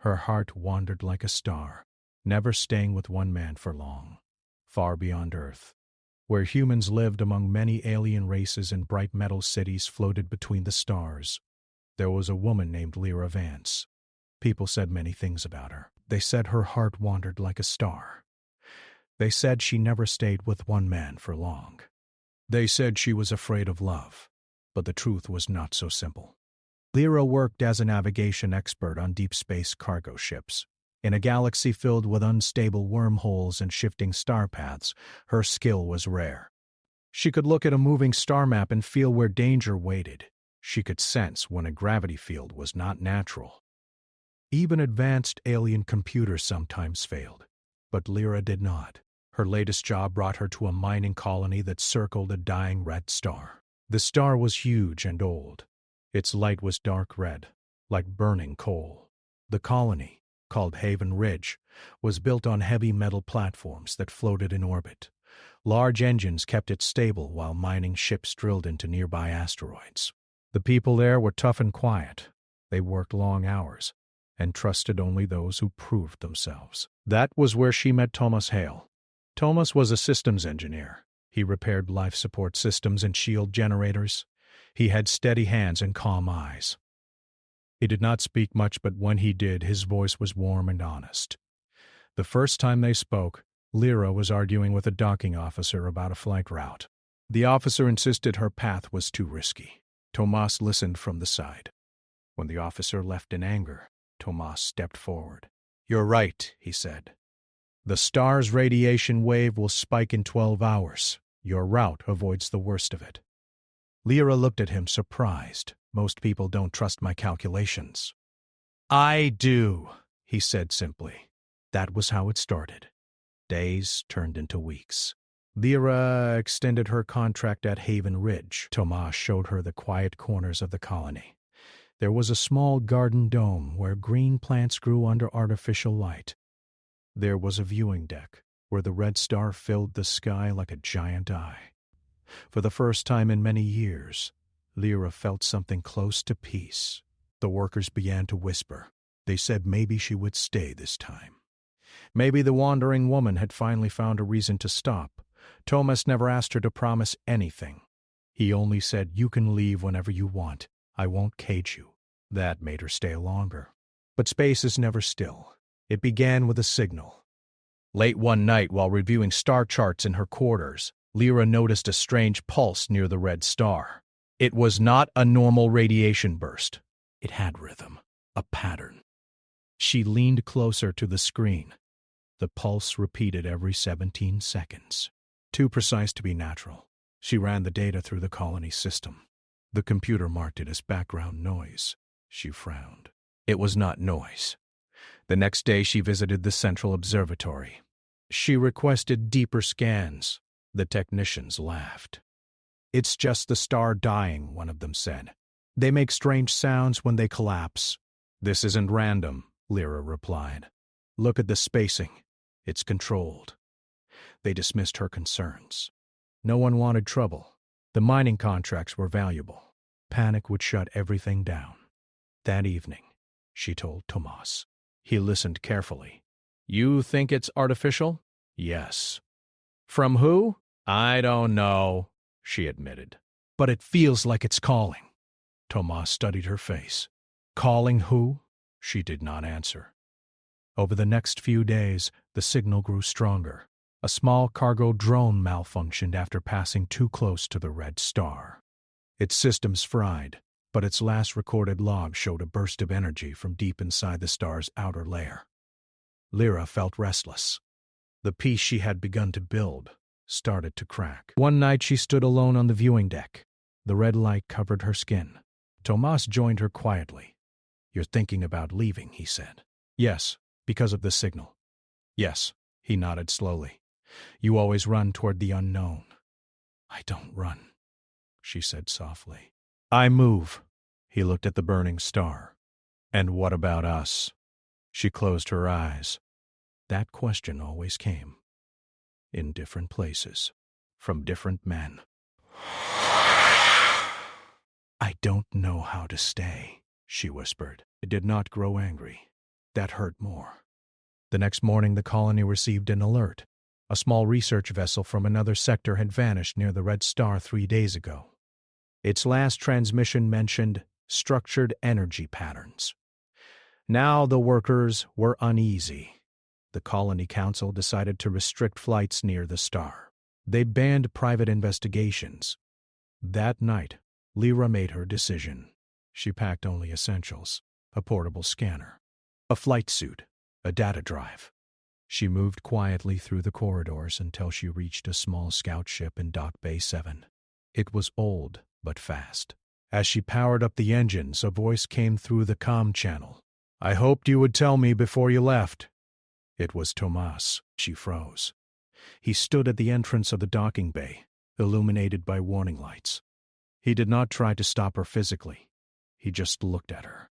Her heart wandered like a star, never staying with one man for long. Far beyond Earth, where humans lived among many alien races and bright metal cities floated between the stars, there was a woman named Lyra Vance. People said many things about her. They said her heart wandered like a star. They said she never stayed with one man for long. They said she was afraid of love, but the truth was not so simple. Lyra worked as a navigation expert on deep space cargo ships. In a galaxy filled with unstable wormholes and shifting star paths, her skill was rare. She could look at a moving star map and feel where danger waited. She could sense when a gravity field was not natural. Even advanced alien computers sometimes failed, but Lyra did not. Her latest job brought her to a mining colony that circled a dying red star. The star was huge and old. Its light was dark red, like burning coal. The colony, called Haven Ridge, was built on heavy metal platforms that floated in orbit. Large engines kept it stable while mining ships drilled into nearby asteroids. The people there were tough and quiet. They worked long hours and trusted only those who proved themselves. That was where she met Thomas Hale. Thomas was a systems engineer. He repaired life support systems and shield generators. He had steady hands and calm eyes. He did not speak much, but when he did, his voice was warm and honest. The first time they spoke, Lyra was arguing with a docking officer about a flight route. The officer insisted her path was too risky. Thomas listened from the side. When the officer left in anger, Thomas stepped forward. "You're right," he said. "The star's radiation wave will spike in 12 hours. Your route avoids the worst of it." Lyra looked at him surprised. "Most people don't trust my calculations." "I do," he said simply. That was how it started. Days turned into weeks. Lyra extended her contract at Haven Ridge. Thomas showed her the quiet corners of the colony. There was a small garden dome where green plants grew under artificial light. There was a viewing deck where the red star filled the sky like a giant eye. For the first time in many years, Lyra felt something close to peace. The workers began to whisper. They said maybe she would stay this time. Maybe the wandering woman had finally found a reason to stop. Thomas never asked her to promise anything. He only said, "You can leave whenever you want. I won't cage you." That made her stay longer. But space is never still. It began with a signal. Late one night, while reviewing star charts in her quarters, Lyra noticed a strange pulse near the red star. It was not a normal radiation burst. It had rhythm, a pattern. She leaned closer to the screen. The pulse repeated every 17 seconds. Too precise to be natural. She ran the data through the colony system. The computer marked it as background noise. She frowned. It was not noise. The next day she visited the Central Observatory. She requested deeper scans. The technicians laughed. "It's just the star dying," one of them said. "They make strange sounds when they collapse." "This isn't random," Lyra replied. "Look at the spacing. It's controlled." They dismissed her concerns. No one wanted trouble. The mining contracts were valuable. Panic would shut everything down. That evening, she told Thomas. He listened carefully. "You think it's artificial?" "Yes." "From who?" "I don't know," she admitted. "But it feels like it's calling." Thomas studied her face. "Calling who?" She did not answer. Over the next few days, the signal grew stronger. A small cargo drone malfunctioned after passing too close to the red star. Its systems fried, but its last recorded log showed a burst of energy from deep inside the star's outer layer. Lyra felt restless. The piece she had begun to build started to crack. One night she stood alone on the viewing deck. The red light covered her skin. Thomas joined her quietly. "You're thinking about leaving," he said. "Yes, because of the signal." "Yes," he nodded slowly. "You always run toward the unknown." "I don't run," she said softly. "I move." He looked at the burning star. "And what about us?" She closed her eyes. That question always came. In different places, from different men. "I don't know how to stay," she whispered. It did not grow angry. That hurt more. The next morning, the colony received an alert. A small research vessel from another sector had vanished near the Red Star 3 days ago. Its last transmission mentioned structured energy patterns. Now the workers were uneasy. The Colony Council decided to restrict flights near the star. They banned private investigations. That night, Lyra made her decision. She packed only essentials: a portable scanner, a flight suit, a data drive. She moved quietly through the corridors until she reached a small scout ship in Dock Bay 7. It was old, but fast. As she powered up the engines, a voice came through the comm channel. "I hoped you would tell me before you left." It was Tomas. She froze. He stood at the entrance of the docking bay, illuminated by warning lights. He did not try to stop her physically. He just looked at her.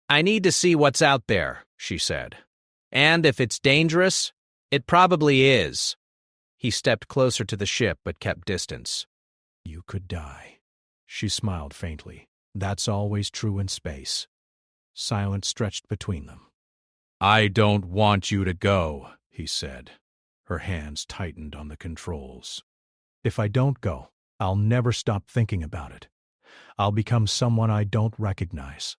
"I need to see what's out there," she said. "And if it's dangerous, it probably is." He stepped closer to the ship but kept distance. "You could die." She smiled faintly. "That's always true in space." Silence stretched between them. "I don't want you to go," he said. Her hands tightened on the controls. "If I don't go, I'll never stop thinking about it. I'll become someone I don't recognize."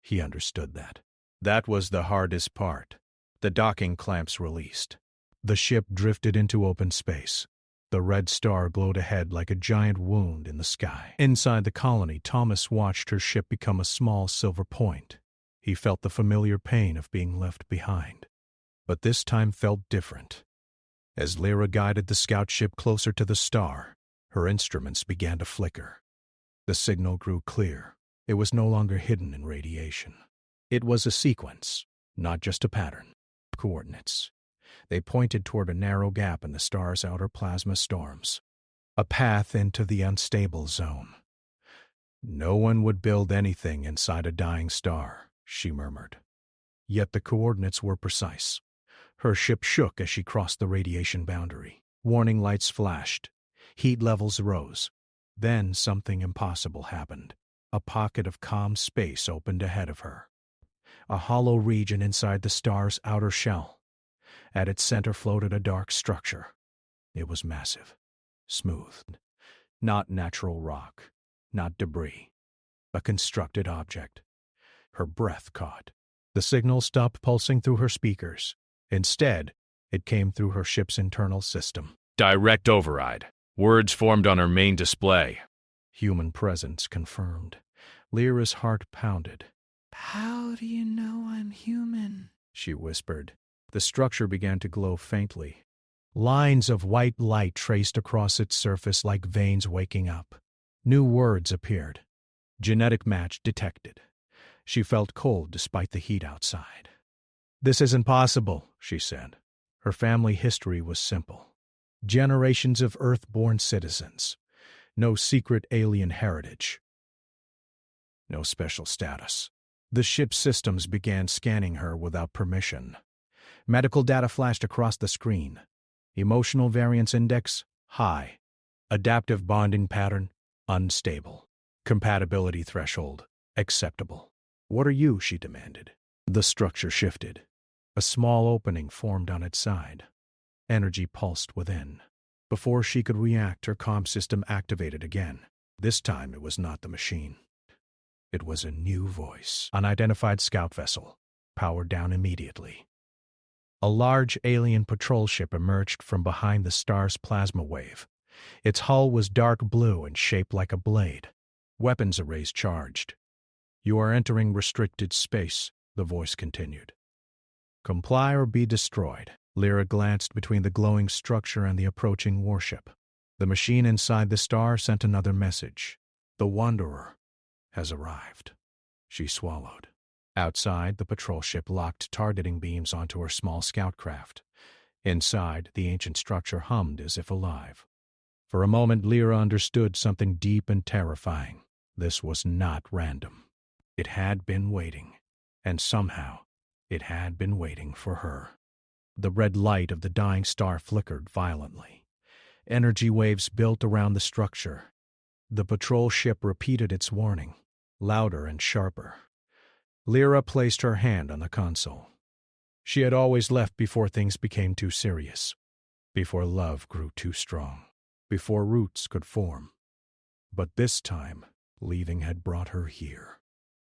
He understood that. That was the hardest part. The docking clamps released. The ship drifted into open space. The red star glowed ahead like a giant wound in the sky. Inside the colony, Thomas watched her ship become a small silver point. He felt the familiar pain of being left behind. But this time felt different. As Lyra guided the scout ship closer to the star, her instruments began to flicker. The signal grew clear. It was no longer hidden in radiation. It was a sequence, not just a pattern. Coordinates. They pointed toward a narrow gap in the star's outer plasma storms. A path into the unstable zone. "No one would build anything inside a dying star," she murmured. Yet the coordinates were precise. Her ship shook as she crossed the radiation boundary. Warning lights flashed. Heat levels rose. Then something impossible happened. A pocket of calm space opened ahead of her. A hollow region inside the star's outer shell. At its center floated a dark structure. It was massive, smooth, not natural rock, not debris, a constructed object. Her breath caught. The signal stopped pulsing through her speakers. Instead, it came through her ship's internal system. "Direct override. Words formed on her main display." Human presence confirmed. Lyra's heart pounded. "How do you know I'm human?" she whispered. The structure began to glow faintly. Lines of white light traced across its surface like veins waking up. New words appeared. Genetic match detected. She felt cold despite the heat outside. "This isn't possible," she said. Her family history was simple. Generations of Earth-born citizens. No secret alien heritage. No special status. The ship's systems began scanning her without permission. Medical data flashed across the screen. Emotional variance index, high. Adaptive bonding pattern, unstable. Compatibility threshold, acceptable. "What are you?" she demanded. The structure shifted. A small opening formed on its side. Energy pulsed within. Before she could react, her comm system activated again. This time it was not the machine. It was a new voice. Unidentified scout vessel. Powered down immediately. A large alien patrol ship emerged from behind the star's plasma wave. Its hull was dark blue and shaped like a blade. Weapons arrays charged. "You are entering restricted space," the voice continued. "Comply or be destroyed." Lyra glanced between the glowing structure and the approaching warship. The machine inside the star sent another message. "The Wanderer has arrived." She swallowed. Outside, the patrol ship locked targeting beams onto her small scout craft. Inside, the ancient structure hummed as if alive. For a moment, Lyra understood something deep and terrifying. This was not random. It had been waiting. And somehow, it had been waiting for her. The red light of the dying star flickered violently. Energy waves built around the structure. The patrol ship repeated its warning, louder and sharper. Lyra placed her hand on the console. She had always left before things became too serious, before love grew too strong, before roots could form. But this time, leaving had brought her here.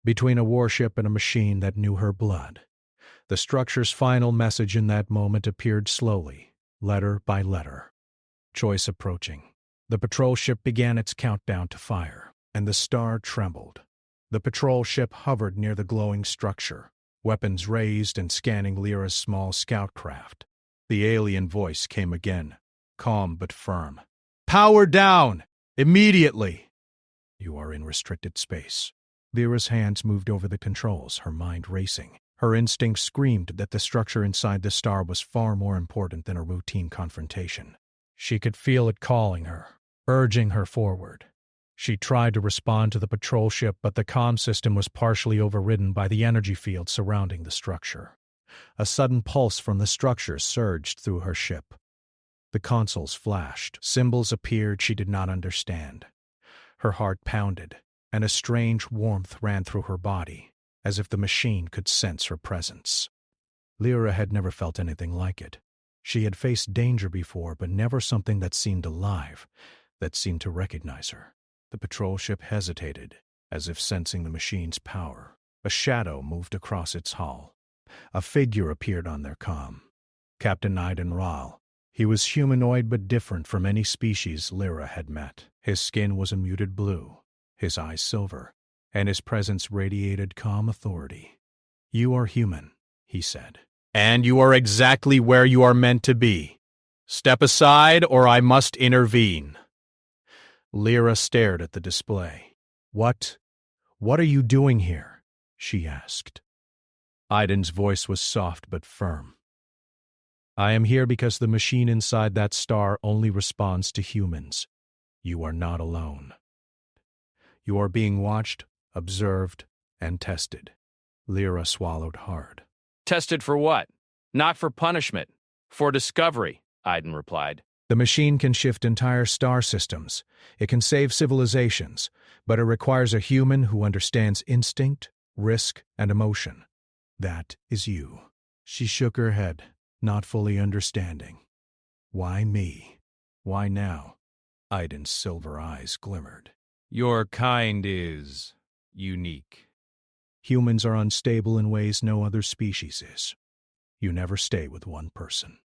Between a warship and a machine that knew her blood, the structure's final message in that moment appeared slowly, letter by letter. Choice approaching. The patrol ship began its countdown to fire, and the star trembled. The patrol ship hovered near the glowing structure, weapons raised and scanning Lyra's small scout craft. The alien voice came again, calm but firm. "Power down! Immediately!" "You are in restricted space." Lyra's hands moved over the controls, her mind racing. Her instincts screamed that the structure inside the star was far more important than a routine confrontation. She could feel it calling her, urging her forward. She tried to respond to the patrol ship, but the comm system was partially overridden by the energy field surrounding the structure. A sudden pulse from the structure surged through her ship. The consoles flashed. Symbols appeared she did not understand. Her heart pounded, and a strange warmth ran through her body, as if the machine could sense her presence. Lyra had never felt anything like it. She had faced danger before, but never something that seemed alive, that seemed to recognize her. The patrol ship hesitated, as if sensing the machine's power. A shadow moved across its hull. A figure appeared on their comm. Captain Iden Rahl. He was humanoid but different from any species Lyra had met. His skin was a muted blue, his eyes silver, and his presence radiated calm authority. "You are human," he said. "And you are exactly where you are meant to be. Step aside or I must intervene." Lyra stared at the display. What are you doing here?" she asked. Iden's voice was soft but firm. "I am here because the machine inside that star only responds to humans. You are not alone. You are being watched, observed, and tested." Lyra swallowed hard. Tested for what? Not for punishment. For discovery, Iden replied. "The machine can shift entire star systems. It can save civilizations, but it requires a human who understands instinct, risk, and emotion. That is you." She shook her head, not fully understanding. "Why me? Why now?" Iden's silver eyes glimmered. Your kind is unique. Humans are unstable in ways no other species is. You never stay with one person.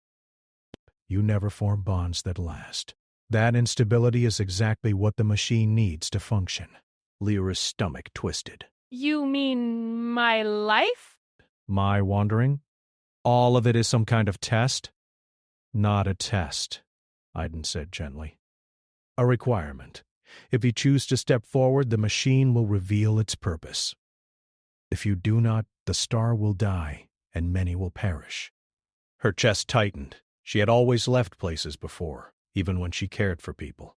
You never form bonds that last. That instability is exactly what the machine needs to function. Lyra's stomach twisted. You mean my life? My wandering? All of it is some kind of test? Not a test, Iden said gently. A requirement. If you choose to step forward, the machine will reveal its purpose. If you do not, the star will die, and many will perish. Her chest tightened. She had always left places before, even when she cared for people.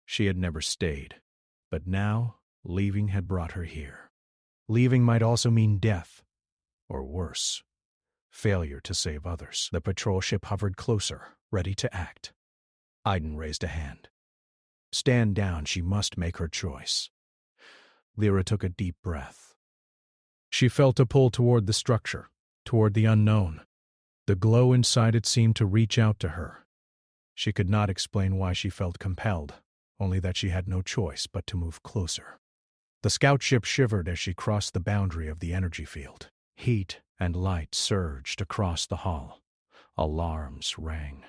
She had never stayed. But now, leaving had brought her here. Leaving might also mean death, or worse, failure to save others. The patrol ship hovered closer, ready to act. Iden raised a hand. Stand down, she must make her choice. Lyra took a deep breath. She felt a pull toward the structure, toward the unknown. The glow inside it seemed to reach out to her. She could not explain why she felt compelled, only that she had no choice but to move closer. The scout ship shivered as she crossed the boundary of the energy field. Heat and light surged across the hull. Alarms rang.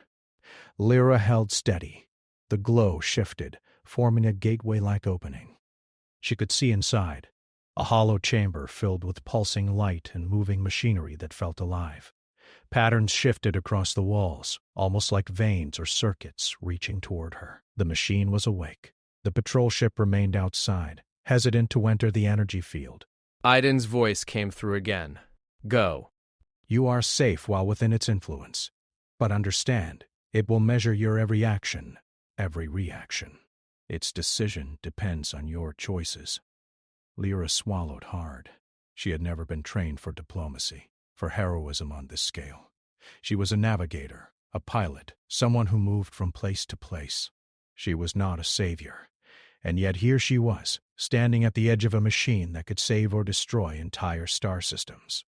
Lyra held steady. The glow shifted, forming a gateway-like opening. She could see inside, a hollow chamber filled with pulsing light and moving machinery that felt alive. Patterns shifted across the walls, almost like veins or circuits reaching toward her. The machine was awake. The patrol ship remained outside, hesitant to enter the energy field. Iden's voice came through again. Go. You are safe while within its influence. But understand, it will measure your every action, every reaction. Its decision depends on your choices. Lyra swallowed hard. She had never been trained for diplomacy, for heroism on this scale. She was a navigator, a pilot, someone who moved from place to place. She was not a savior. And yet here she was, standing at the edge of a machine that could save or destroy entire star systems.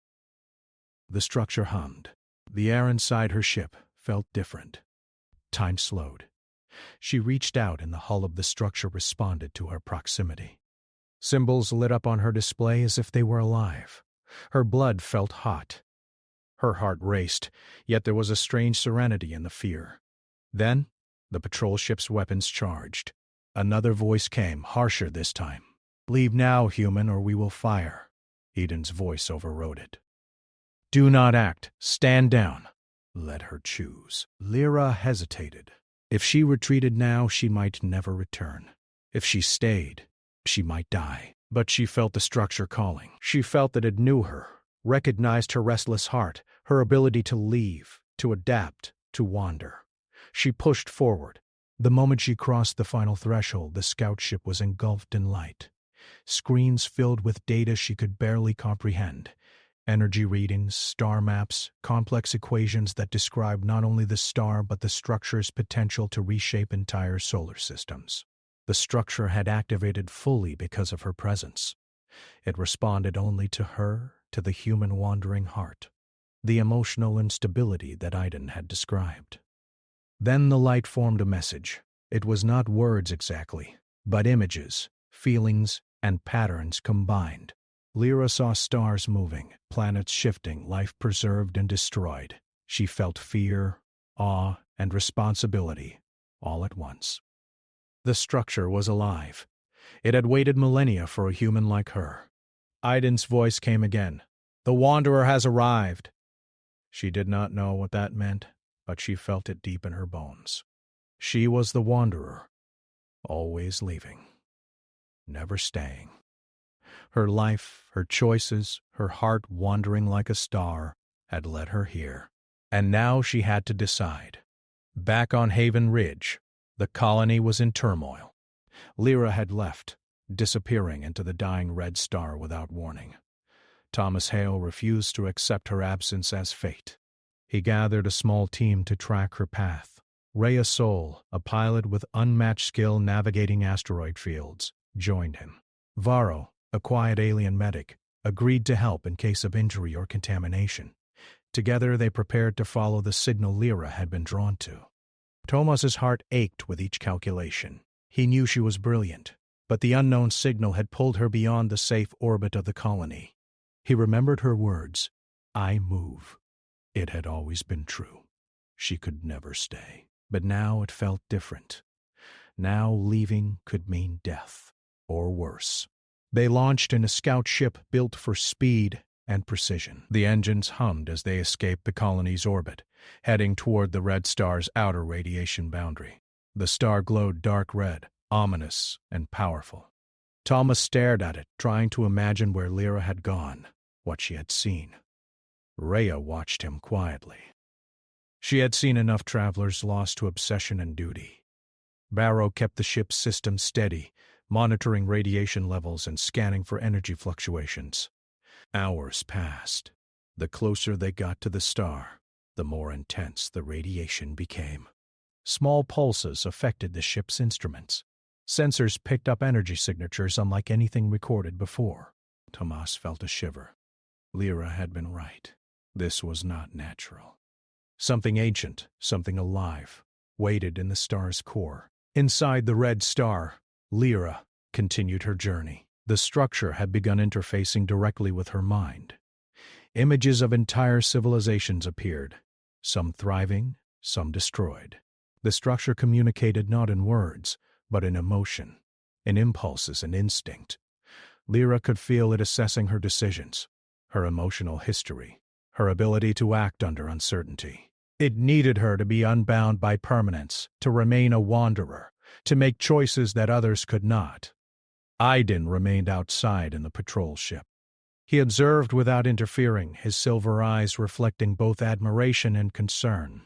The structure hummed. The air inside her ship felt different. Time slowed. She reached out and the hull of the structure responded to her proximity. Symbols lit up on her display as if they were alive. Her blood felt hot. Her heart raced, yet there was a strange serenity in the fear. Then, the patrol ship's weapons charged. Another voice came, harsher this time. "Leave now, human, or we will fire." Eden's voice overrode it. "Do not act. Stand down." Let her choose. Lyra hesitated. If she retreated now, she might never return. If she stayed, she might die. But she felt the structure calling. She felt that it knew her, recognized her restless heart, her ability to leave, to adapt, to wander. She pushed forward. The moment she crossed the final threshold, the scout ship was engulfed in light. Screens filled with data she could barely comprehend. Energy readings, star maps, complex equations that described not only the star but the structure's potential to reshape entire solar systems. The structure had activated fully because of her presence. It responded only to her, to the human wandering heart, the emotional instability that Iden had described. Then the light formed a message. It was not words exactly, but images, feelings, and patterns combined. Lyra saw stars moving, planets shifting, life preserved and destroyed. She felt fear, awe, and responsibility, all at once. The structure was alive. It had waited millennia for a human like her. Iden's voice came again. "The Wanderer has arrived." She did not know what that meant, but she felt it deep in her bones. She was the Wanderer, always leaving, never staying. Her life, her choices, her heart wandering like a star, had led her here. And now she had to decide. Back on Haven Ridge, the colony was in turmoil. Lyra had left, disappearing into the dying red star without warning. Thomas Hale refused to accept her absence as fate. He gathered a small team to track her path. Rhea Sol, a pilot with unmatched skill navigating asteroid fields, joined him. Varro, a quiet alien medic, agreed to help in case of injury or contamination. Together they prepared to follow the signal Lyra had been drawn to. Tomas's heart ached with each calculation. He knew she was brilliant, but the unknown signal had pulled her beyond the safe orbit of the colony. He remembered her words, "I move." It had always been true. She could never stay. But now it felt different. Now leaving could mean death, or worse. They launched in a scout ship built for speed and precision. The engines hummed as they escaped the colony's orbit, heading toward the red star's outer radiation boundary. The star glowed dark red, ominous and powerful. Thomas stared at it, trying to imagine where Lyra had gone, what she had seen. Rhea watched him quietly. She had seen enough travelers lost to obsession and duty. Barrow kept the ship's system steady, monitoring radiation levels and scanning for energy fluctuations. Hours passed. The closer they got to the star, the more intense the radiation became. Small pulses affected the ship's instruments. Sensors picked up energy signatures unlike anything recorded before. Tomas felt a shiver. Lyra had been right. This was not natural. Something ancient, something alive, waited in the star's core. Inside the red star, Lyra continued her journey. The structure had begun interfacing directly with her mind. Images of entire civilizations appeared, some thriving, some destroyed. The structure communicated not in words, but in emotion, in impulses and instinct. Lyra could feel it assessing her decisions, her emotional history, her ability to act under uncertainty. It needed her to be unbound by permanence, to remain a wanderer, to make choices that others could not. Iden remained outside in the patrol ship. He observed without interfering, his silver eyes reflecting both admiration and concern.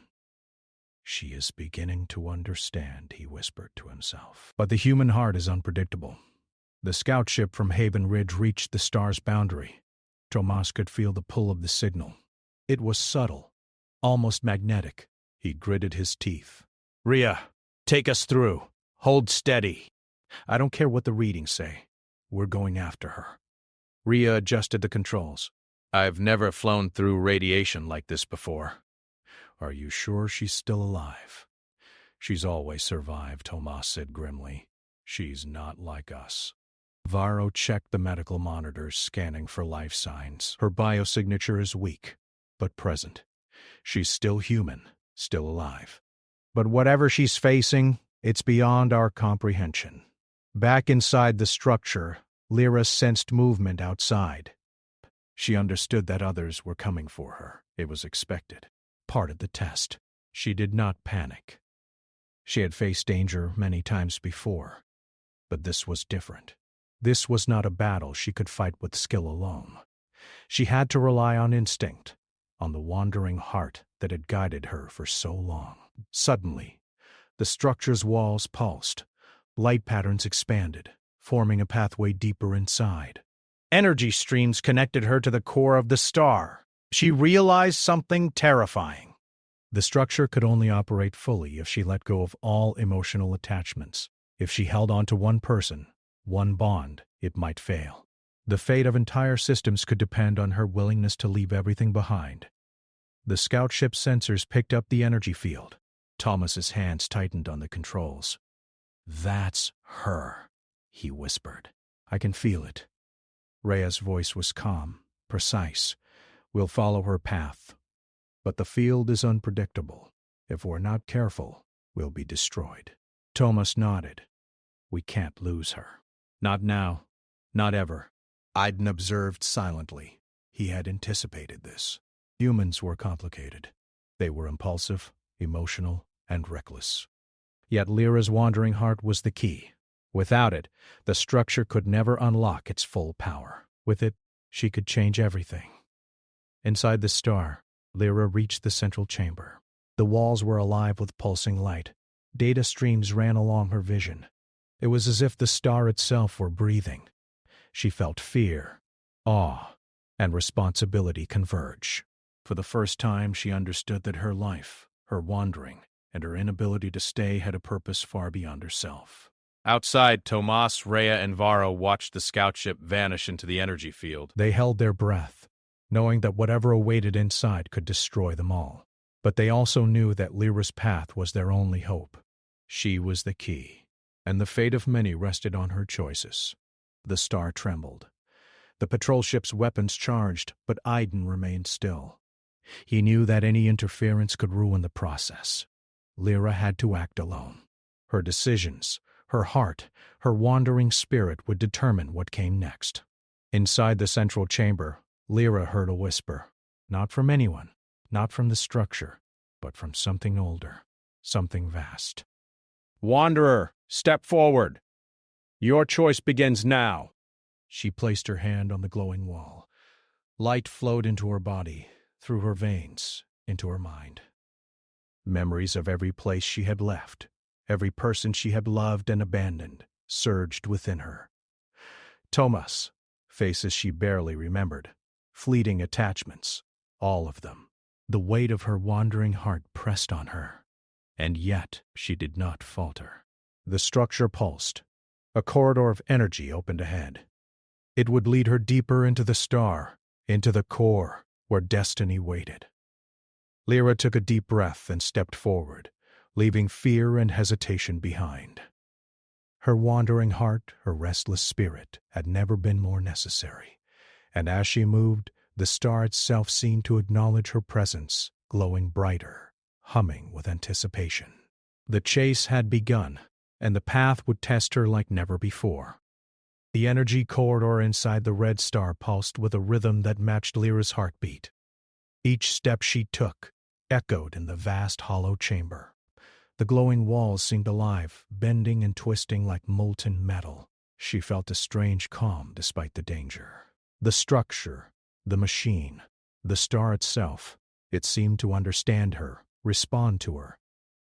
"She is beginning to understand," he whispered to himself. But the human heart is unpredictable. The scout ship from Haven Ridge reached the star's boundary. Tomas could feel the pull of the signal. It was subtle, almost magnetic. He gritted his teeth. "Rhea, take us through. Hold steady. I don't care what the readings say. We're going after her." Rhea adjusted the controls. I've never flown through radiation like this before. Are you sure she's still alive? She's always survived, Tomas said grimly. She's not like us. Varro checked the medical monitors, scanning for life signs. Her biosignature is weak, but present. She's still human, still alive. But whatever she's facing, it's beyond our comprehension. Back inside the structure, Lyra sensed movement outside. She understood that others were coming for her. It was expected. Part of the test. She did not panic. She had faced danger many times before, but this was different. This was not a battle she could fight with skill alone. She had to rely on instinct, on the wandering heart that had guided her for so long. Suddenly, the structure's walls pulsed. Light patterns expanded, forming a pathway deeper inside. Energy streams connected her to the core of the star. She realized something terrifying. The structure could only operate fully if she let go of all emotional attachments. If she held on to one person, one bond, it might fail. The fate of entire systems could depend on her willingness to leave everything behind. The scout ship's sensors picked up the energy field. Thomas's hands tightened on the controls. "That's her," he whispered. "I can feel it." Rhea's voice was calm, precise. "We'll follow her path. But the field is unpredictable. If we're not careful, we'll be destroyed." Thomas nodded. "We can't lose her. Not now. Not ever." Aiden observed silently. He had anticipated this. Humans were complicated. They were impulsive, emotional, and reckless. Yet Lyra's wandering heart was the key. Without it, the structure could never unlock its full power. With it, she could change everything. Inside the star, Lyra reached the central chamber. The walls were alive with pulsing light. Data streams ran along her vision. It was as if the star itself were breathing. She felt fear, awe, and responsibility converge. For the first time, she understood that her life, her wandering, and her inability to stay had a purpose far beyond herself. Outside, Tomas, Rhea, and Varro watched the scout ship vanish into the energy field. They held their breath, knowing that whatever awaited inside could destroy them all. But they also knew that Lyra's path was their only hope. She was the key, and the fate of many rested on her choices. The star trembled. The patrol ship's weapons charged, but Aiden remained still. He knew that any interference could ruin the process. Lyra had to act alone. Her decisions, her heart, her wandering spirit would determine what came next. Inside the central chamber, Lyra heard a whisper. Not from anyone, not from the structure, but from something older, something vast. "Wanderer, step forward. Your choice begins now." She placed her hand on the glowing wall. Light flowed into her body, through her veins, into her mind. Memories of every place she had left, every person she had loved and abandoned, surged within her. Thomas, faces she barely remembered, fleeting attachments, all of them. The weight of her wandering heart pressed on her, and yet she did not falter. The structure pulsed. A corridor of energy opened ahead. It would lead her deeper into the star, into the core, where destiny waited. Lyra took a deep breath and stepped forward, leaving fear and hesitation behind. Her wandering heart, her restless spirit, had never been more necessary, and as she moved, the star itself seemed to acknowledge her presence, glowing brighter, humming with anticipation. The chase had begun, and the path would test her like never before. The energy corridor inside the red star pulsed with a rhythm that matched Lyra's heartbeat. Each step she took echoed in the vast hollow chamber. The glowing walls seemed alive, bending and twisting like molten metal. She felt a strange calm despite the danger. The structure, the machine, the star itself, it seemed to understand her, respond to her.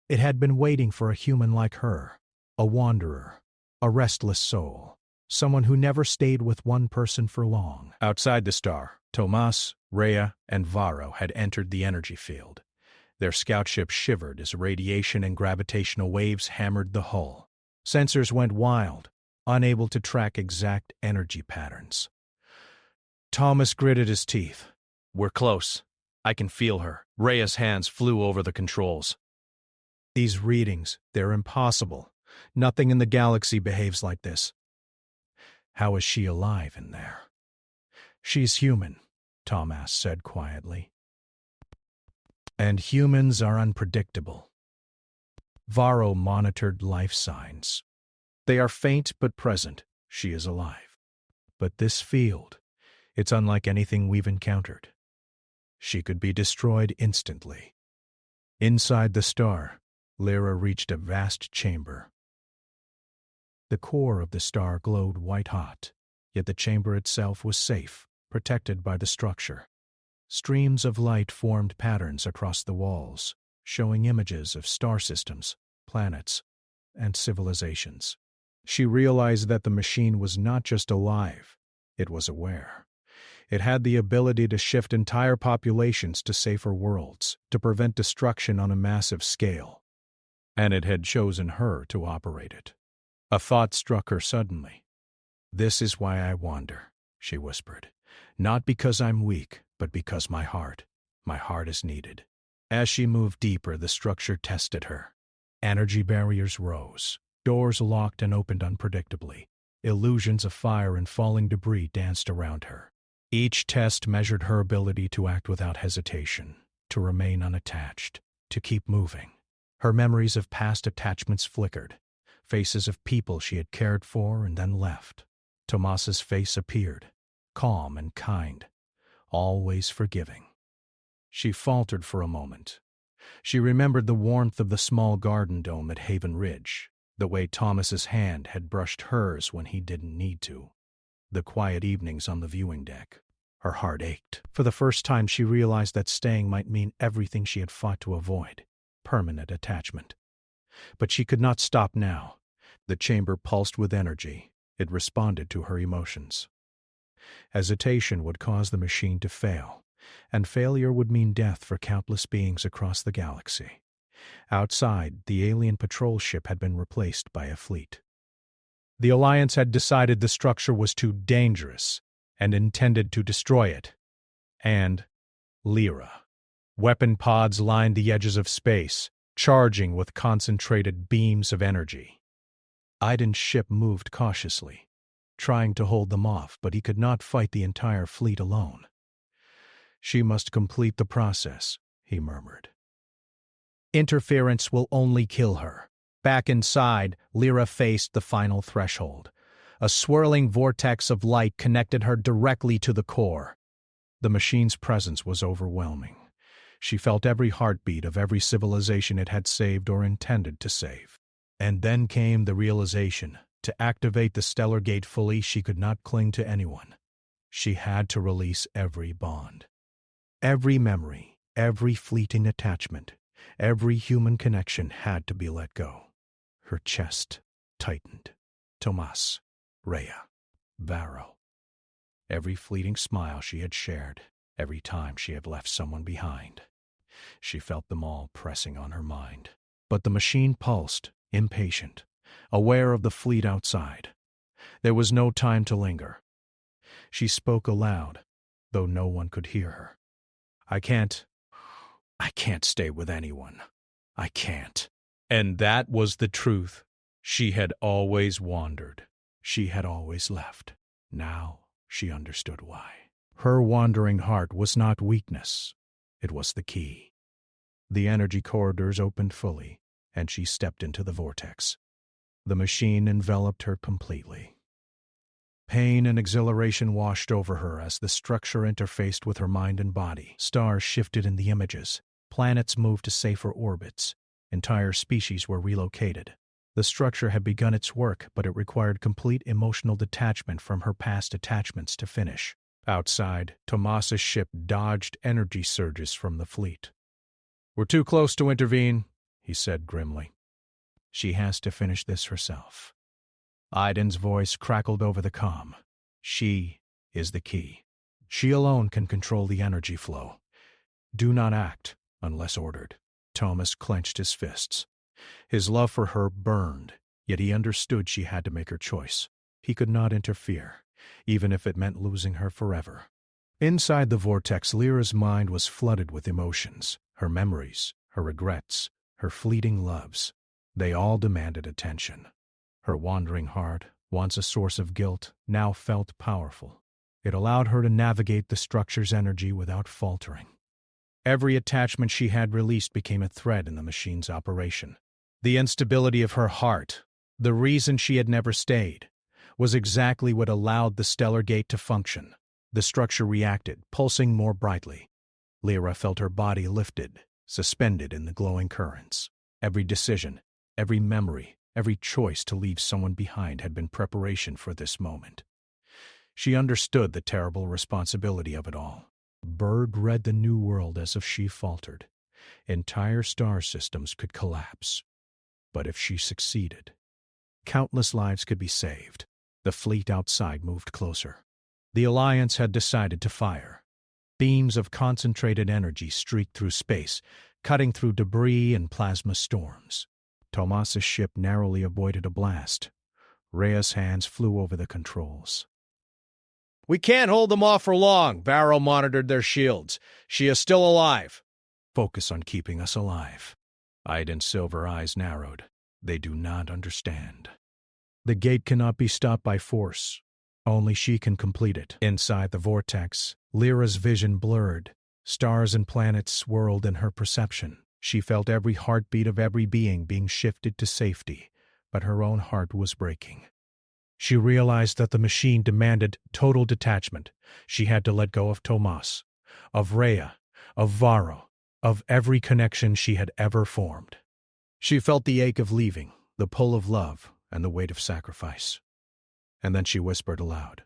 It had been waiting for a human like her, a wanderer, a restless soul, someone who never stayed with one person for long. Outside the star, Tomas, Rhea, and Varro had entered the energy field. Their scout ship shivered as radiation and gravitational waves hammered the hull. Sensors went wild, unable to track exact energy patterns. Thomas gritted his teeth. We're close. I can feel her. Rhea's hands flew over the controls. These readings, they're impossible. Nothing in the galaxy behaves like this. How is she alive in there? She's human, Thomas said quietly. And humans are unpredictable. Varro monitored life signs. They are faint but present. She is alive. But this field, it's unlike anything we've encountered. She could be destroyed instantly. Inside the star, Lyra reached a vast chamber. The core of the star glowed white-hot, yet the chamber itself was safe, protected by the structure. Streams of light formed patterns across the walls, showing images of star systems, planets, and civilizations. She realized that the machine was not just alive, it was aware. It had the ability to shift entire populations to safer worlds, to prevent destruction on a massive scale. And it had chosen her to operate it. A thought struck her suddenly. "This is why I wander," she whispered. "Not because I'm weak, but because my heart is needed." As she moved deeper, the structure tested her. Energy barriers rose. Doors locked and opened unpredictably. Illusions of fire and falling debris danced around her. Each test measured her ability to act without hesitation, to remain unattached, to keep moving. Her memories of past attachments flickered, faces of people she had cared for and then left. Tomas's face appeared, calm and kind, always forgiving. She faltered for a moment. She remembered the warmth of the small garden dome at Haven Ridge, the way Thomas's hand had brushed hers when he didn't need to, the quiet evenings on the viewing deck. Her heart ached. For the first time she realized that staying might mean everything she had fought to avoid, permanent attachment. But she could not stop now. The chamber pulsed with energy. It responded to her emotions. Hesitation would cause the machine to fail, and failure would mean death for countless beings across the galaxy. Outside, the alien patrol ship had been replaced by a fleet. The Alliance had decided the structure was too dangerous and intended to destroy it. And Lyra. Weapon pods lined the edges of space, charging with concentrated beams of energy. Aiden's ship moved cautiously, trying to hold them off, but he could not fight the entire fleet alone. "She must complete the process," he murmured. "Interference will only kill her." Back inside, Lyra faced the final threshold. A swirling vortex of light connected her directly to the core. The machine's presence was overwhelming. She felt every heartbeat of every civilization it had saved or intended to save. And then came the realization, to activate the stellar gate fully, she could not cling to anyone. She had to release every bond. Every memory, every fleeting attachment, every human connection had to be let go. Her chest tightened. Tomas, Rhea, Varro. Every fleeting smile she had shared, every time she had left someone behind. She felt them all pressing on her mind. But the machine pulsed, impatient, aware of the fleet outside. There was no time to linger. She spoke aloud, though no one could hear her. I can't stay with anyone. I can't." And that was the truth. She had always wandered. She had always left. Now she understood why. Her wandering heart was not weakness. It was the key. The energy corridors opened fully, and she stepped into the vortex. The machine enveloped her completely. Pain and exhilaration washed over her as the structure interfaced with her mind and body. Stars shifted in the images. Planets moved to safer orbits. Entire species were relocated. The structure had begun its work, but it required complete emotional detachment from her past attachments to finish. Outside, Tomas's ship dodged energy surges from the fleet. "We're too close to intervene," he said grimly. "She has to finish this herself." Aiden's voice crackled over the comm. "She is the key. She alone can control the energy flow. Do not act unless ordered." Thomas clenched his fists. His love for her burned, yet he understood she had to make her choice. He could not interfere, even if it meant losing her forever. Inside the vortex, Lyra's mind was flooded with emotions, her memories, her regrets, her fleeting loves. They all demanded attention. Her wandering heart, once a source of guilt, now felt powerful. It allowed her to navigate the structure's energy without faltering. Every attachment she had released became a thread in the machine's operation. The instability of her heart, the reason she had never stayed, was exactly what allowed the stellar gate to function. The structure reacted, pulsing more brightly. Lyra felt her body lifted, suspended in the glowing currents. Every decision, every memory, every choice to leave someone behind had been preparation for this moment. She understood the terrible responsibility of it all. Bird read the new world as if she faltered. Entire star systems could collapse. But if she succeeded, countless lives could be saved. The fleet outside moved closer. The Alliance had decided to fire. Beams of concentrated energy streaked through space, cutting through debris and plasma storms. Tomas's ship narrowly avoided a blast. Rhea's hands flew over the controls. "We can't hold them off for long," Varro monitored their shields. "She is still alive." "Focus on keeping us alive." Aiden's silver eyes narrowed. They do not understand. The gate cannot be stopped by force. Only she can complete it. Inside the vortex, Lyra's vision blurred. Stars and planets swirled in her perception. She felt every heartbeat of every being being shifted to safety, but her own heart was breaking. She realized that the machine demanded total detachment. She had to let go of Tomas, of Rhea, of Varro, of every connection she had ever formed. She felt the ache of leaving, the pull of love, and the weight of sacrifice. And then she whispered aloud,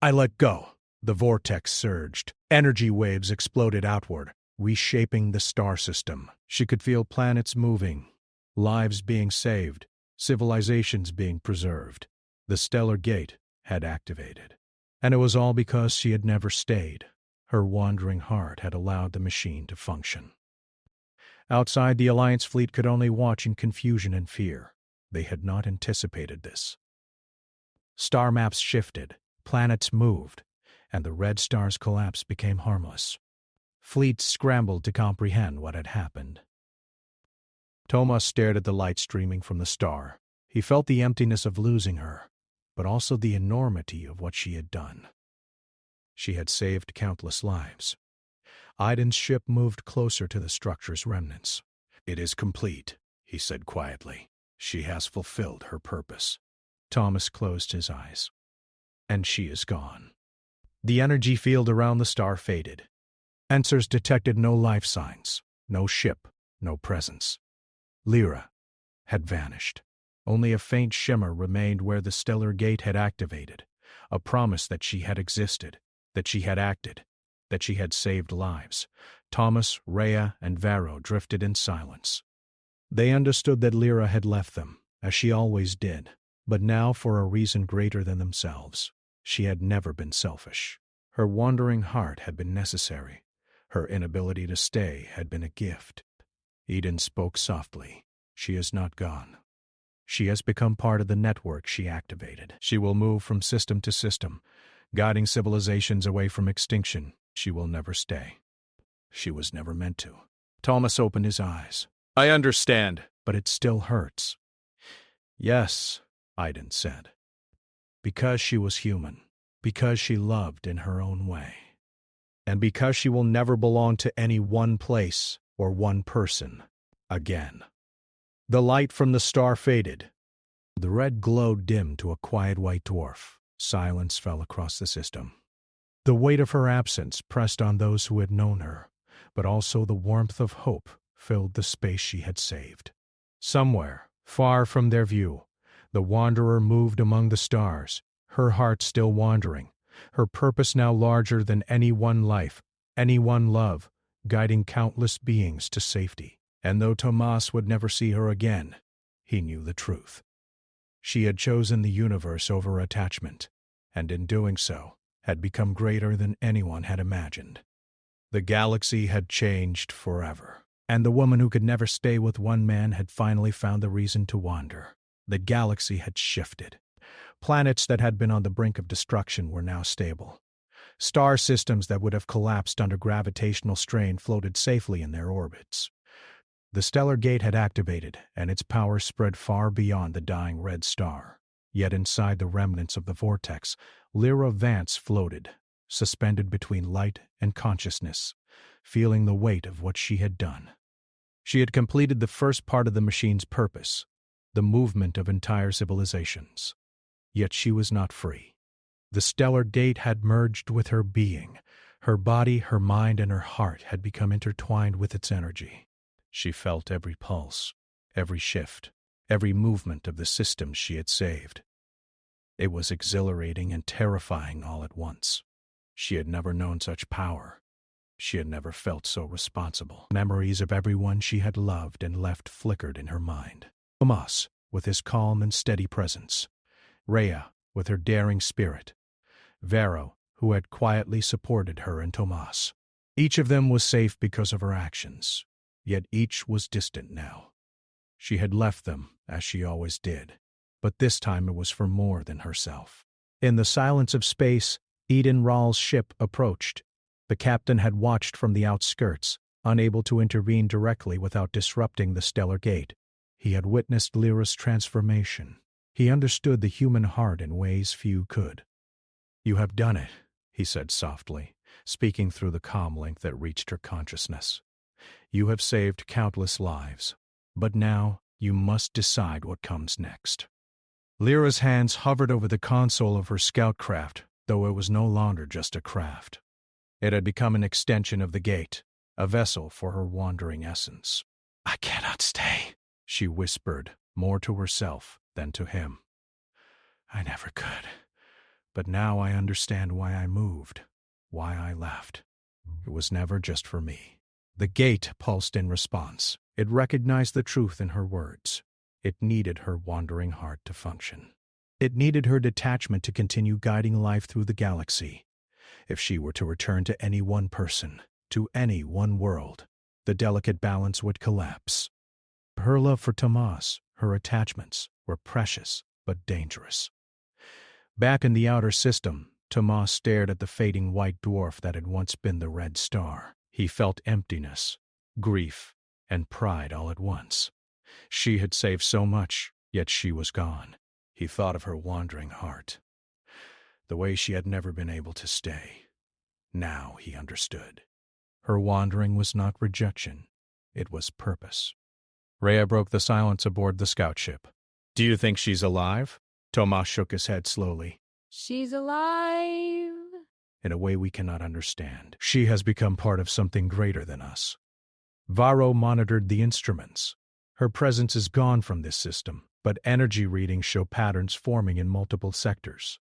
"I let go." The vortex surged. Energy waves exploded outward, reshaping the star system. She could feel planets moving, lives being saved, civilizations being preserved. The stellar gate had activated. And it was all because she had never stayed. Her wandering heart had allowed the machine to function. Outside, the Alliance fleet could only watch in confusion and fear. They had not anticipated this. Star maps shifted, planets moved, and the red star's collapse became harmless. Fleets scrambled to comprehend what had happened. Tomas stared at the light streaming from the star. He felt the emptiness of losing her, but also the enormity of what she had done. She had saved countless lives. Aiden's ship moved closer to the structure's remnants. "It is complete," he said quietly. "She has fulfilled her purpose." Thomas closed his eyes. "And she is gone." The energy field around the star faded. Sensors detected no life signs, no ship, no presence. Lyra had vanished. Only a faint shimmer remained where the stellar gate had activated, a promise that she had existed, that she had acted, that she had saved lives. Thomas, Rhea, and Varro drifted in silence. They understood that Lyra had left them, as she always did, but now for a reason greater than themselves. She had never been selfish. Her wandering heart had been necessary. Her inability to stay had been a gift. Eden spoke softly. "She is not gone. She has become part of the network she activated. She will move from system to system, guiding civilizations away from extinction. She will never stay. She was never meant to." Thomas opened his eyes. I understand. "But it still hurts." "Yes," Aiden said. "Because she was human. Because she loved in her own way. And because she will never belong to any one place or one person again." The light from the star faded. The red glow dimmed to a quiet white dwarf. Silence fell across the system. The weight of her absence pressed on those who had known her, but also the warmth of hope filled the space she had saved. Somewhere, far from their view, the wanderer moved among the stars, her heart still wandering, her purpose now larger than any one life, any one love, guiding countless beings to safety. And though Tomas would never see her again, he knew the truth. She had chosen the universe over attachment, and in doing so, had become greater than anyone had imagined. The galaxy had changed forever, and the woman who could never stay with one man had finally found the reason to wander. The galaxy had shifted. Planets that had been on the brink of destruction were now stable. Star systems that would have collapsed under gravitational strain floated safely in their orbits. The stellar gate had activated, and its power spread far beyond the dying red star. Yet inside the remnants of the vortex, Lyra Vance floated, suspended between light and consciousness, feeling the weight of what she had done. She had completed the first part of the machine's purpose, the movement of entire civilizations. Yet she was not free. The stellar gate had merged with her being. Her body, her mind, and her heart had become intertwined with its energy. She felt every pulse, every shift, every movement of the systems she had saved. It was exhilarating and terrifying all at once. She had never known such power. She had never felt so responsible. Memories of everyone she had loved and left flickered in her mind. Tomas, with his calm and steady presence. Rhea, with her daring spirit. Vero, who had quietly supported her and Tomas. Each of them was safe because of her actions, yet each was distant now. She had left them, as she always did, but this time it was for more than herself. In the silence of space, Eden Rahl's ship approached. The captain had watched from the outskirts, unable to intervene directly without disrupting the stellar gate. He had witnessed Lyra's transformation. He understood the human heart in ways few could. "You have done it," he said softly, speaking through the comm link that reached her consciousness. "You have saved countless lives, but now you must decide what comes next." Lyra's hands hovered over the console of her scout craft, though it was no longer just a craft. It had become an extension of the gate, a vessel for her wandering essence. "I cannot stay," she whispered, more to herself than to him. "I never could. But now I understand why I moved, why I left. It was never just for me." The gate pulsed in response. It recognized the truth in her words. It needed her wandering heart to function. It needed her detachment to continue guiding life through the galaxy. If she were to return to any one person, to any one world, the delicate balance would collapse. Her love for Tomas, her attachments, were precious but dangerous. Back in the outer system, Tomas stared at the fading white dwarf that had once been the red star. He felt emptiness, grief, and pride all at once. She had saved so much, yet she was gone. He thought of her wandering heart, the way she had never been able to stay. Now he understood. Her wandering was not rejection, it was purpose. Rhea broke the silence aboard the scout ship. "Do you think she's alive?" Tomas shook his head slowly. She's alive. "In a way we cannot understand. She has become part of something greater than us." Varro monitored the instruments. Her presence is gone from this system, but energy readings show patterns forming in multiple sectors.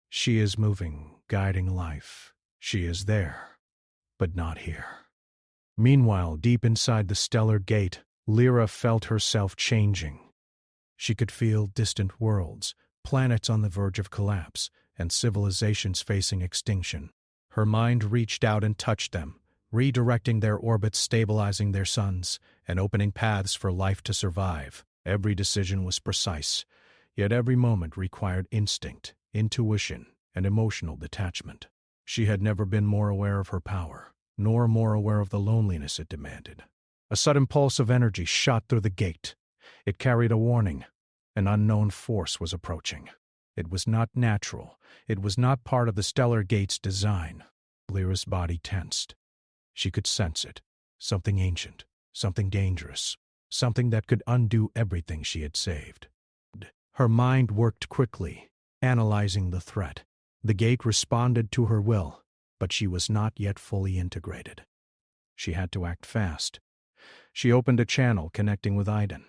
She is moving, guiding life. She is there, but not here. Meanwhile, deep inside the stellar gate, Lyra felt herself changing. She could feel distant worlds, planets on the verge of collapse, and civilizations facing extinction. Her mind reached out and touched them, redirecting their orbits, stabilizing their suns, and opening paths for life to survive. Every decision was precise, yet every moment required instinct, intuition, and emotional detachment. She had never been more aware of her power, nor more aware of the loneliness it demanded. A sudden pulse of energy shot through the gate. It carried a warning. An unknown force was approaching. It was not natural. It was not part of the stellar gate's design. Lyra's body tensed. She could sense it. Something ancient, something dangerous, something that could undo everything she had saved. Her mind worked quickly, analyzing the threat. The gate responded to her will, but she was not yet fully integrated. She had to act fast. She opened a channel connecting with Iden.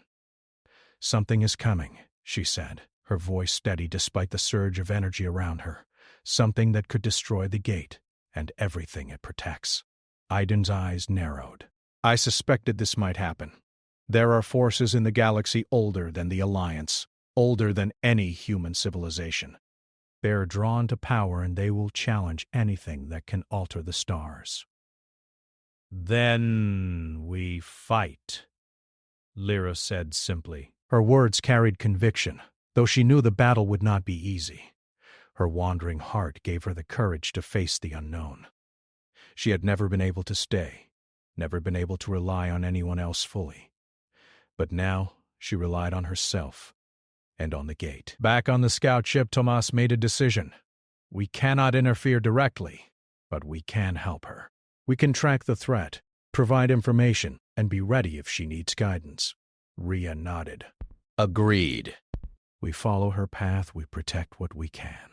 "Something is coming," she said, her voice steady despite the surge of energy around her. "Something that could destroy the gate and everything it protects." Iden's eyes narrowed. "I suspected this might happen. There are forces in the galaxy older than the Alliance, older than any human civilization. They are drawn to power, and they will challenge anything that can alter the stars." "Then we fight," Lyra said simply. Her words carried conviction, though she knew the battle would not be easy. Her wandering heart gave her the courage to face the unknown. She had never been able to stay, never been able to rely on anyone else fully. But now she relied on herself and on the gate. Back on the scout ship, Tomas made a decision. We cannot interfere directly, but we can help her. We can track the threat, provide information, and be ready if she needs guidance. Rhea nodded. Agreed. We follow her path, we protect what we can.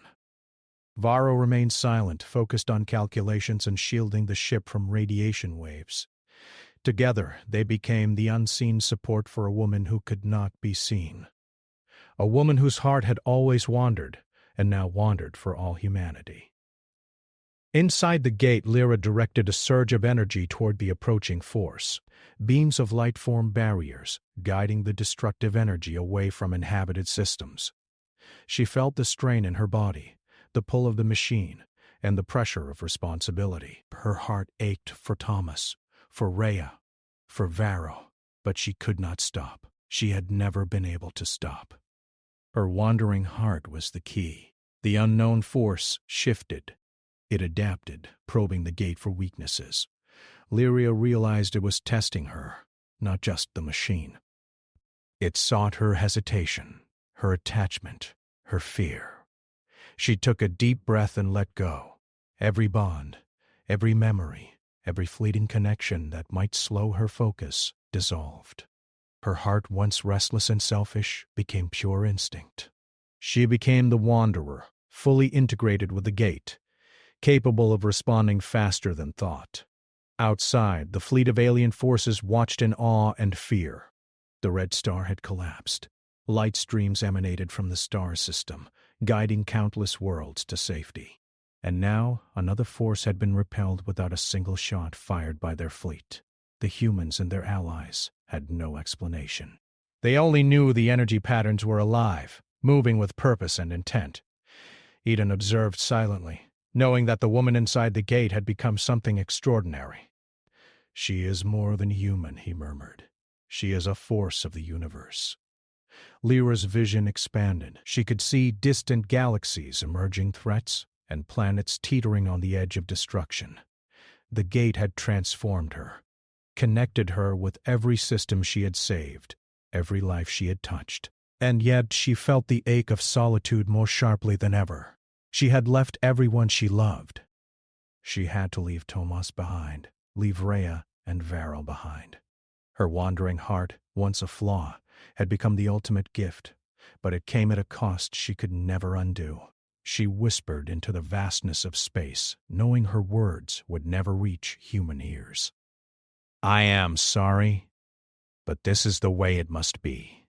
Varro remained silent, focused on calculations and shielding the ship from radiation waves. Together, they became the unseen support for a woman who could not be seen. A woman whose heart had always wandered, and now wandered for all humanity. Inside the gate, Lyra directed a surge of energy toward the approaching force. Beams of light formed barriers, guiding the destructive energy away from inhabited systems. She felt the strain in her body, the pull of the machine, and the pressure of responsibility. Her heart ached for Thomas, for Rhea, for Varro, but she could not stop. She had never been able to stop. Her wandering heart was the key. The unknown force shifted. It adapted, probing the gate for weaknesses. Lyra realized it was testing her, not just the machine. It sought her hesitation, her attachment, her fear. She took a deep breath and let go. Every bond, every memory, every fleeting connection that might slow her focus dissolved. Her heart, once restless and selfish, became pure instinct. She became the wanderer, fully integrated with the gate, capable of responding faster than thought. Outside, the fleet of alien forces watched in awe and fear. The Red Star had collapsed. Light streams emanated from the star system, guiding countless worlds to safety. And now, another force had been repelled without a single shot fired by their fleet. The humans and their allies had no explanation. They only knew the energy patterns were alive, moving with purpose and intent. Eden observed silently, knowing that the woman inside the gate had become something extraordinary. "She is more than human," he murmured. "She is a force of the universe." Lyra's vision expanded. She could see distant galaxies, emerging threats, and planets teetering on the edge of destruction. The gate had transformed her, connected her with every system she had saved, every life she had touched. And yet she felt the ache of solitude more sharply than ever. She had left everyone she loved. She had to leave Tomas behind, leave Rhea and Varro behind. Her wandering heart, once a flaw, had become the ultimate gift, but it came at a cost she could never undo. She whispered into the vastness of space, knowing her words would never reach human ears. "I am sorry, but this is the way it must be.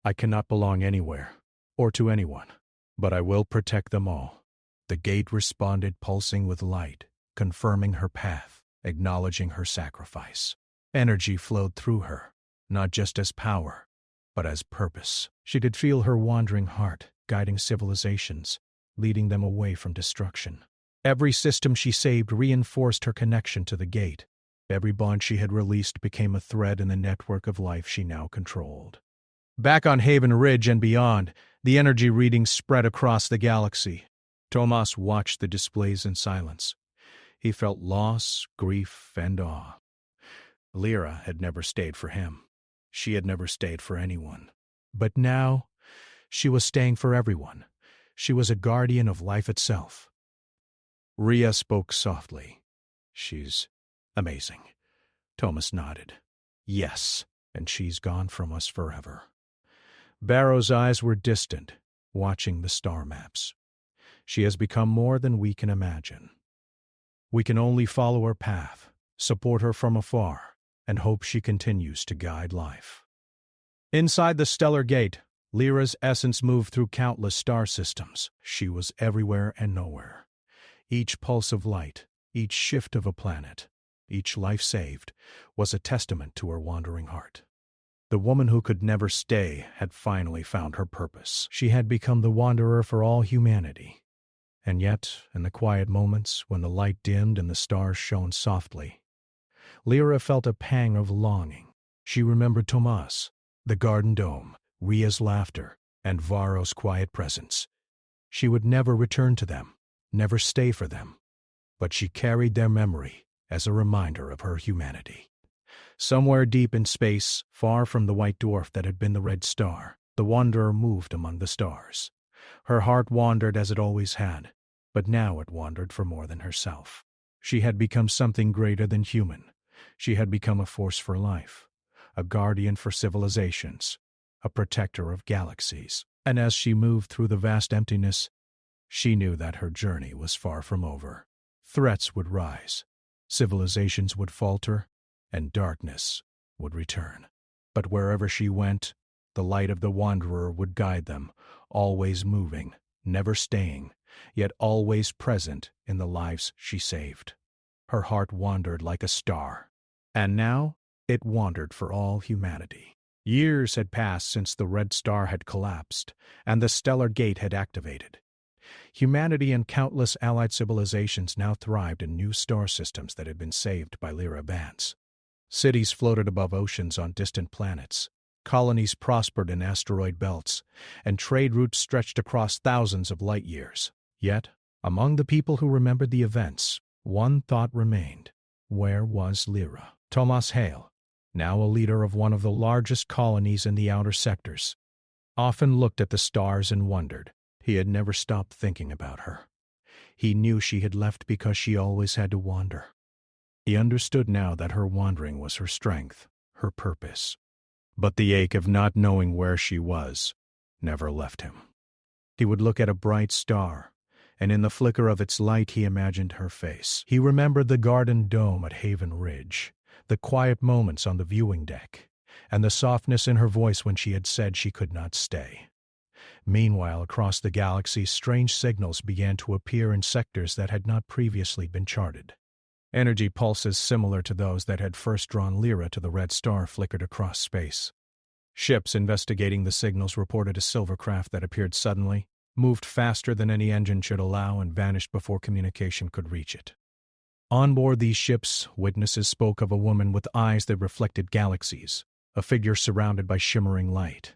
I cannot belong anywhere, or to anyone, but I will protect them all." The gate responded, pulsing with light, confirming her path, acknowledging her sacrifice. Energy flowed through her, not just as power, but as purpose. She could feel her wandering heart, guiding civilizations, leading them away from destruction. Every system she saved reinforced her connection to the gate. Every bond she had released became a thread in the network of life she now controlled. Back on Haven Ridge and beyond, the energy readings spread across the galaxy. Tomas watched the displays in silence. He felt loss, grief, and awe. Lyra had never stayed for him. She had never stayed for anyone. But now, she was staying for everyone. She was a guardian of life itself. Rhea spoke softly. "She's amazing." Tomas nodded. "Yes, and she's gone from us forever." Barrow's eyes were distant, watching the star maps. "She has become more than we can imagine. We can only follow her path, support her from afar, and hope she continues to guide life." Inside the stellar gate, Lyra's essence moved through countless star systems. She was everywhere and nowhere. Each pulse of light, each shift of a planet, each life saved, was a testament to her wandering heart. The woman who could never stay had finally found her purpose. She had become the wanderer for all humanity. And yet, in the quiet moments when the light dimmed and the stars shone softly, Lyra felt a pang of longing. She remembered Tomas, the garden dome, Rhea's laughter, and Varro's quiet presence. She would never return to them, never stay for them, but she carried their memory as a reminder of her humanity. Somewhere deep in space, far from the white dwarf that had been the red star, the wanderer moved among the stars. Her heart wandered as it always had, but now it wandered for more than herself. She had become something greater than human. She had become a force for life, a guardian for civilizations, a protector of galaxies. And as she moved through the vast emptiness, she knew that her journey was far from over. Threats would rise, civilizations would falter, and darkness would return. But wherever she went, the light of the wanderer would guide them, always moving, never staying, yet always present in the lives she saved. Her heart wandered like a star, and now it wandered for all humanity. Years had passed since the red star had collapsed, and the stellar gate had activated. Humanity and countless allied civilizations now thrived in new star systems that had been saved by Lyra bands. Cities floated above oceans on distant planets, colonies prospered in asteroid belts, and trade routes stretched across thousands of light years. Yet, among the people who remembered the events, one thought remained. Where was Lyra? Thomas Hale, now a leader of one of the largest colonies in the outer sectors, often looked at the stars and wondered. He had never stopped thinking about her. He knew she had left because she always had to wander. He understood now that her wandering was her strength, her purpose. But the ache of not knowing where she was never left him. He would look at a bright star, and in the flicker of its light he imagined her face. He remembered the garden dome at Haven Ridge, the quiet moments on the viewing deck, and the softness in her voice when she had said she could not stay. Meanwhile, across the galaxy, strange signals began to appear in sectors that had not previously been charted. Energy pulses similar to those that had first drawn Lyra to the red star flickered across space. Ships investigating the signals reported a silver craft that appeared suddenly, moved faster than any engine should allow, and vanished before communication could reach it. On board these ships, witnesses spoke of a woman with eyes that reflected galaxies, a figure surrounded by shimmering light.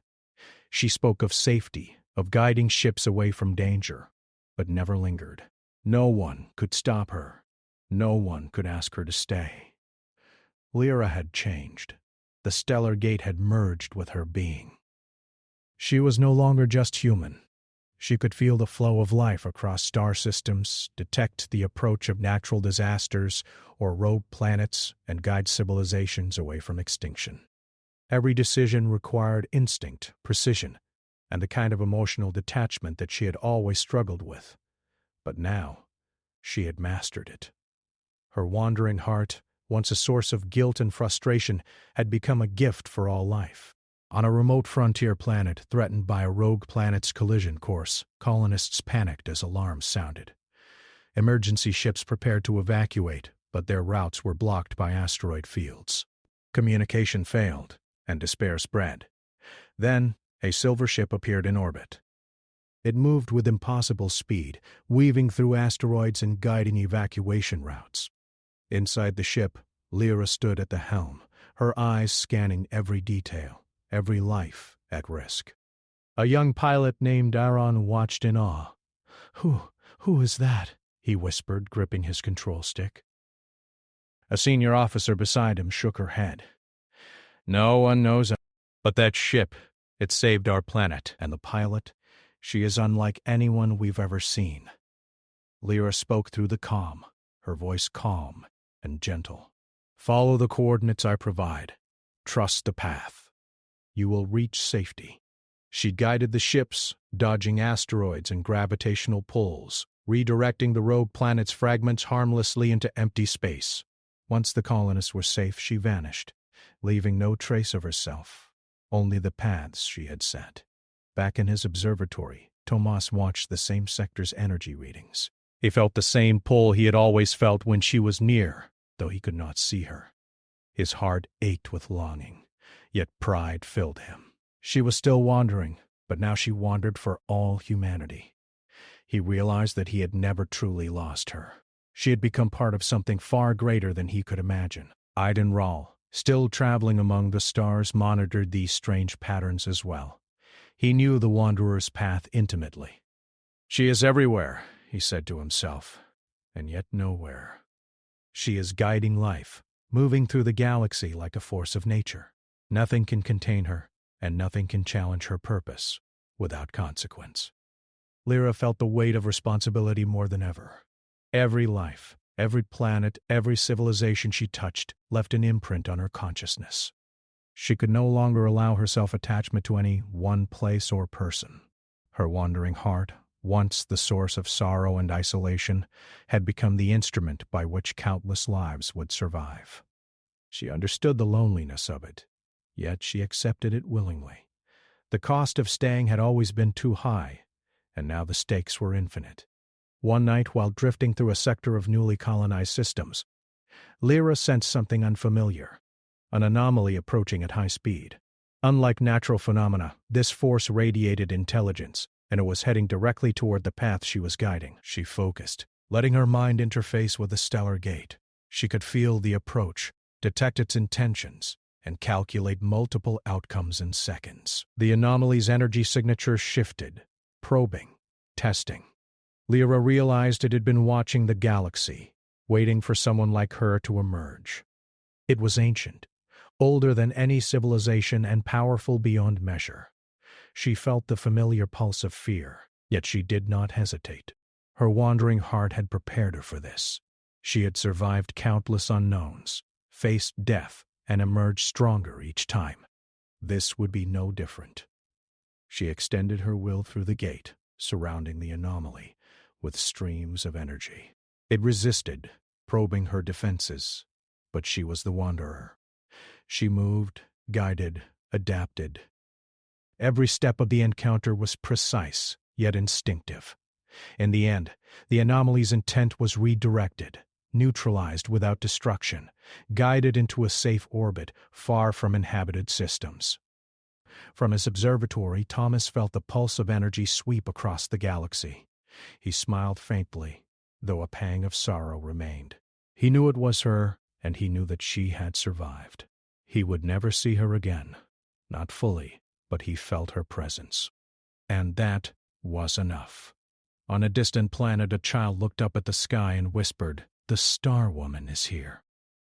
She spoke of safety, of guiding ships away from danger, but never lingered. No one could stop her. No one could ask her to stay. Lyra had changed. The stellar gate had merged with her being. She was no longer just human. She could feel the flow of life across star systems, detect the approach of natural disasters or rogue planets, and guide civilizations away from extinction. Every decision required instinct, precision, and the kind of emotional detachment that she had always struggled with. But now, she had mastered it. Her wandering heart, once a source of guilt and frustration, had become a gift for all life. On a remote frontier planet threatened by a rogue planet's collision course, colonists panicked as alarms sounded. Emergency ships prepared to evacuate, but their routes were blocked by asteroid fields. Communication failed, and despair spread. Then, a silver ship appeared in orbit. It moved with impossible speed, weaving through asteroids and guiding evacuation routes. Inside the ship, Lyra stood at the helm, her eyes scanning every detail, every life at risk. A young pilot named Aaron watched in awe. Who is that?" he whispered, gripping his control stick. A senior officer beside him shook her head. "No one knows, but that ship, it saved our planet, and the pilot, she is unlike anyone we've ever seen." Lyra spoke through the comm, her voice calm and gentle. "Follow the coordinates I provide. Trust the path. You will reach safety." She guided the ships, dodging asteroids and gravitational pulls, redirecting the rogue planet's fragments harmlessly into empty space. Once the colonists were safe, she vanished, leaving no trace of herself, only the paths she had set. Back in his observatory, Tomas watched the same sector's energy readings. He felt the same pull he had always felt when she was near, though he could not see her. His heart ached with longing, yet pride filled him. She was still wandering, but now she wandered for all humanity. He realized that he had never truly lost her. She had become part of something far greater than he could imagine. Iden Rahl, still traveling among the stars, monitored these strange patterns as well. He knew the Wanderer's path intimately. She is everywhere, he said to himself, and yet nowhere. She is guiding life, moving through the galaxy like a force of nature. Nothing can contain her, and nothing can challenge her purpose without consequence. Lyra felt the weight of responsibility more than ever. Every life, every planet, every civilization she touched left an imprint on her consciousness. She could no longer allow herself attachment to any one place or person. Her wandering heart, once the source of sorrow and isolation, had become the instrument by which countless lives would survive. She understood the loneliness of it, yet she accepted it willingly. The cost of staying had always been too high, and now the stakes were infinite. One night, while drifting through a sector of newly colonized systems, Lyra sensed something unfamiliar, an anomaly approaching at high speed. Unlike natural phenomena, this force radiated intelligence, and it was heading directly toward the path she was guiding. She focused, letting her mind interface with the stellar gate. She could feel the approach, detect its intentions, and calculate multiple outcomes in seconds. The anomaly's energy signature shifted, probing, testing. Lyra realized it had been watching the galaxy, waiting for someone like her to emerge. It was ancient, older than any civilization and powerful beyond measure. She felt the familiar pulse of fear, yet she did not hesitate. Her wandering heart had prepared her for this. She had survived countless unknowns, faced death, and emerged stronger each time. This would be no different. She extended her will through the gate, surrounding the anomaly with streams of energy. It resisted, probing her defenses, but she was the wanderer. She moved, guided, adapted. Every step of the encounter was precise, yet instinctive. In the end, the anomaly's intent was redirected, neutralized without destruction, guided into a safe orbit far from inhabited systems. From his observatory, Thomas felt the pulse of energy sweep across the galaxy. He smiled faintly, though a pang of sorrow remained. He knew it was her, and he knew that she had survived. He would never see her again, not fully, but he felt her presence. And that was enough. On a distant planet, a child looked up at the sky and whispered, "The Star Woman is here."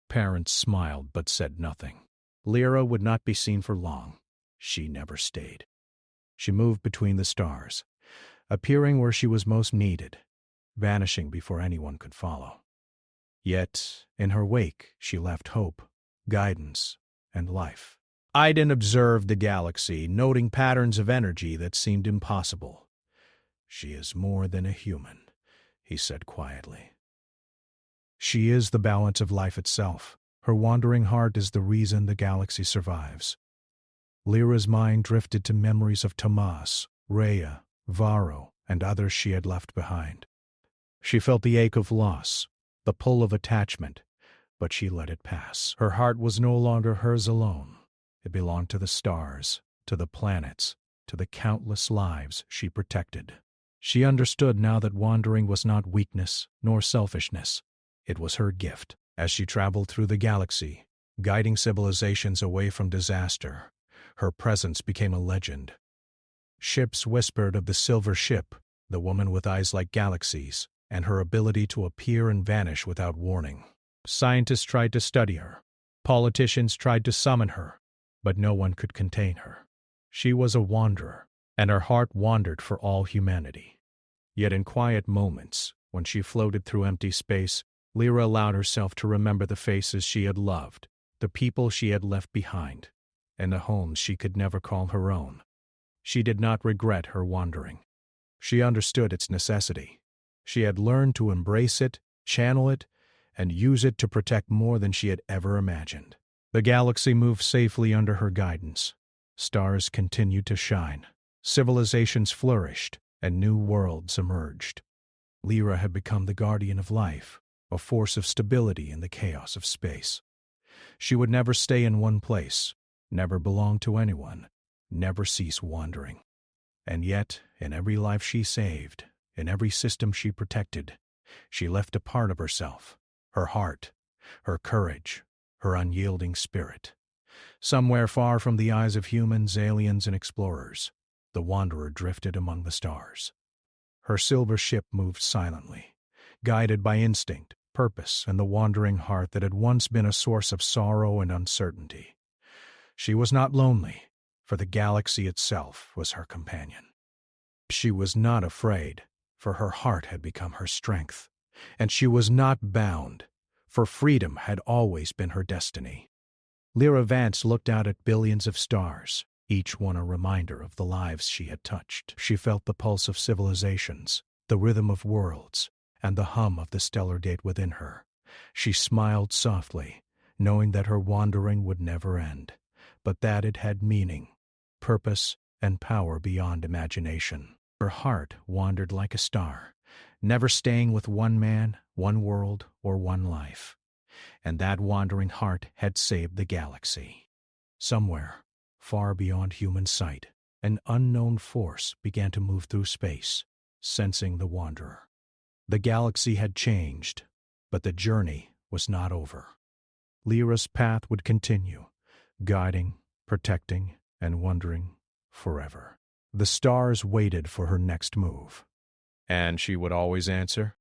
Parents smiled but said nothing. Lyra would not be seen for long. She never stayed. She moved between the stars, appearing where she was most needed, vanishing before anyone could follow. Yet, in her wake, she left hope, guidance, and life. Iden observed the galaxy, noting patterns of energy that seemed impossible. "She is more than a human," he said quietly. "She is the balance of life itself. Her wandering heart is the reason the galaxy survives." Lyra's mind drifted to memories of Tomas, Rhea, Varro, and others she had left behind. She felt the ache of loss, the pull of attachment, but she let it pass. Her heart was no longer hers alone. It belonged to the stars, to the planets, to the countless lives she protected. She understood now that wandering was not weakness nor selfishness. It was her gift. As she traveled through the galaxy, guiding civilizations away from disaster, her presence became a legend. Ships whispered of the Silver Ship, the woman with eyes like galaxies, and her ability to appear and vanish without warning. Scientists tried to study her. Politicians tried to summon her, but no one could contain her. She was a wanderer, and her heart wandered for all humanity. Yet in quiet moments, when she floated through empty space, Lyra allowed herself to remember the faces she had loved, the people she had left behind, and the homes she could never call her own. She did not regret her wandering. She understood its necessity. She had learned to embrace it, channel it, and use it to protect more than she had ever imagined. The galaxy moved safely under her guidance. Stars continued to shine. Civilizations flourished, and new worlds emerged. Lyra had become the guardian of life, a force of stability in the chaos of space. She would never stay in one place, never belong to anyone, never cease wandering. And yet, in every life she saved, in every system she protected, she left a part of herself, her heart, her courage, her unyielding spirit. Somewhere far from the eyes of humans, aliens, and explorers, the wanderer drifted among the stars. Her silver ship moved silently, guided by instinct, purpose, and the wandering heart that had once been a source of sorrow and uncertainty. She was not lonely, for the galaxy itself was her companion. She was not afraid, for her heart had become her strength, and she was not bound, for freedom had always been her destiny. Lyra Vance looked out at billions of stars, each one a reminder of the lives she had touched. She felt the pulse of civilizations, the rhythm of worlds, and the hum of the stellar date within her. She smiled softly, knowing that her wandering would never end, but that it had meaning, purpose, and power beyond imagination. Her heart wandered like a star, never staying with one man, one world, or one life. And that wandering heart had saved the galaxy. Somewhere, far beyond human sight, an unknown force began to move through space, sensing the wanderer. The galaxy had changed, but the journey was not over. Lyra's path would continue, guiding, protecting, and wondering forever. The stars waited for her next move. And she would always answer,